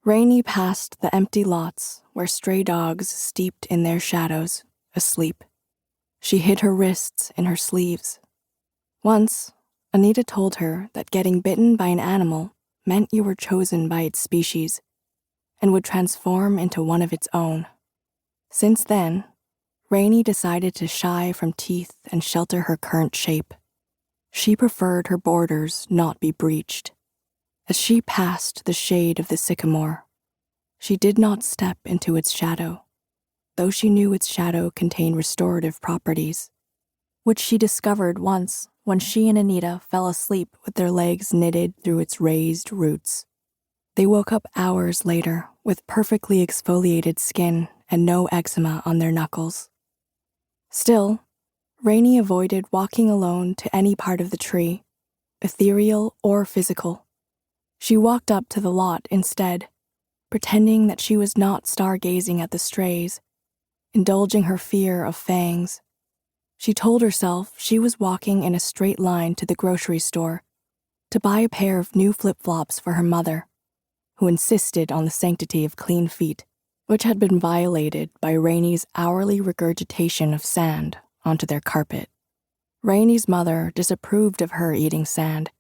Rainey passed the empty lots where stray dogs steeped in their shadows, asleep. She hid her wrists in her sleeves. Once, Anita told her that getting bitten by an animal meant you were chosen by its species and would transform into one of its own. Since then, Rainey decided to shy from teeth and shelter her current shape. She preferred her borders not be breached. As she passed the shade of the sycamore, she did not step into its shadow, though she knew its shadow contained restorative properties, which she discovered once when she and Anita fell asleep with their legs knitted through its raised roots. They woke up hours later with perfectly exfoliated skin and no eczema on their knuckles. Still, Rainey avoided walking alone to any part of the tree, ethereal or physical. She walked up to the lot instead, pretending that she was not stargazing at the strays, indulging her fear of fangs. She told herself she was walking in a straight line to the grocery store to buy a pair of new flip-flops for her mother, who insisted on the sanctity of clean feet, which had been violated by Rainey's hourly regurgitation of sand onto their carpet. Rainey's mother disapproved of her eating sand,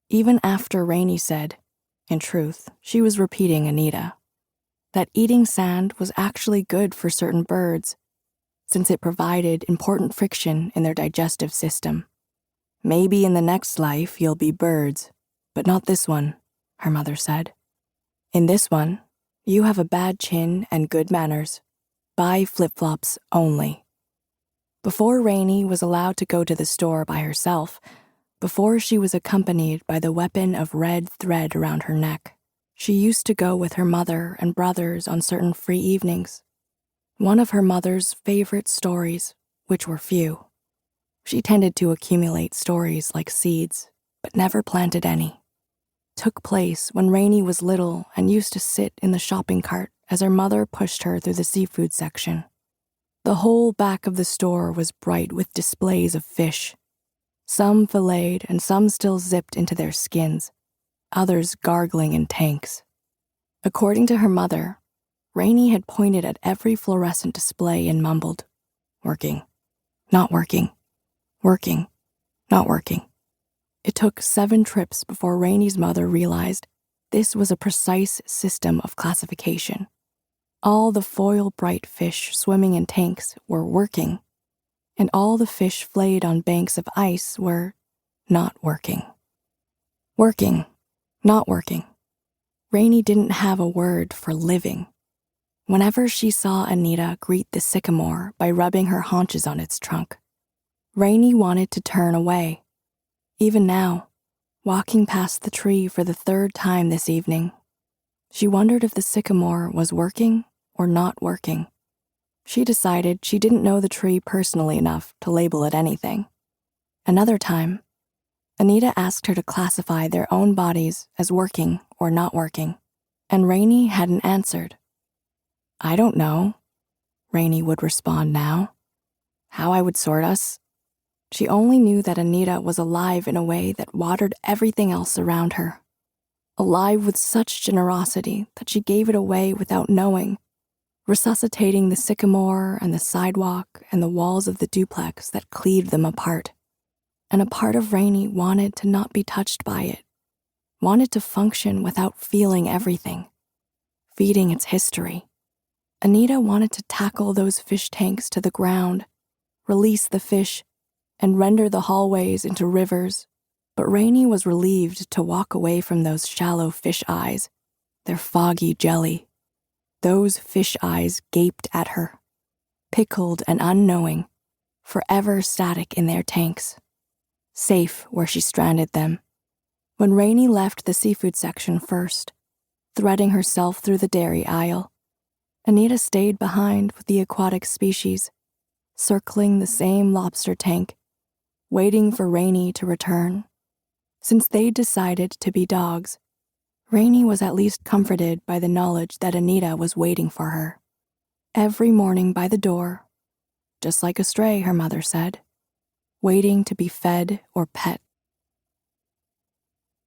even after Rainey said, in truth, she was repeating Anita, that eating sand was actually good for certain birds, since it provided important friction in their digestive system. Maybe in the next life you'll be birds, but not this one, her mother said. In this one, you have a bad chin and good manners. Buy flip-flops only. Before Rainey was allowed to go to the store by herself, before she was accompanied by the weapon of red thread around her neck, she used to go with her mother and brothers on certain free evenings. One of her mother's favorite stories, which were few. She tended to accumulate stories like seeds, but never planted any, took place when Rainey was little and used to sit in the shopping cart as her mother pushed her through the seafood section. The whole back of the store was bright with displays of fish, some filleted and some still zipped into their skins, others gargling in tanks. According to her mother, Rainey had pointed at every fluorescent display and mumbled, "Working, not working, working, not working." It took 7 trips before Rainey's mother realized this was a precise system of classification. All the foil-bright fish swimming in tanks were working, and all the fish flayed on banks of ice were not working. Working, not working. Rainey didn't have a word for living. Whenever she saw Anita greet the sycamore by rubbing her haunches on its trunk, Rainey wanted to turn away. Even now, walking past the tree for the 3rd time this evening, she wondered if the sycamore was working or not working. She decided she didn't know the tree personally enough to label it anything. Another time, Anita asked her to classify their own bodies as working or not working, and Rainey hadn't answered. "I don't know," Rainey would respond now. "How I would sort us?" She only knew that Anita was alive in a way that watered everything else around her. Alive with such generosity that she gave it away without knowing, resuscitating the sycamore and the sidewalk and the walls of the duplex that cleaved them apart. And a part of Rainey wanted to not be touched by it, wanted to function without feeling everything, feeding its history. Anita wanted to tackle those fish tanks to the ground, release the fish, and render the hallways into rivers, but Rainey was relieved to walk away from those shallow fish eyes, their foggy jelly. Those fish eyes gaped at her, pickled and unknowing, forever static in their tanks, safe where she stranded them. When Rainey left the seafood section first, threading herself through the dairy aisle, Anita stayed behind with the aquatic species, circling the same lobster tank, waiting for Rainey to return. Since they'd decided to be dogs, Rainey was at least comforted by the knowledge that Anita was waiting for her. Every morning by the door, just like a stray, her mother said, waiting to be fed or pet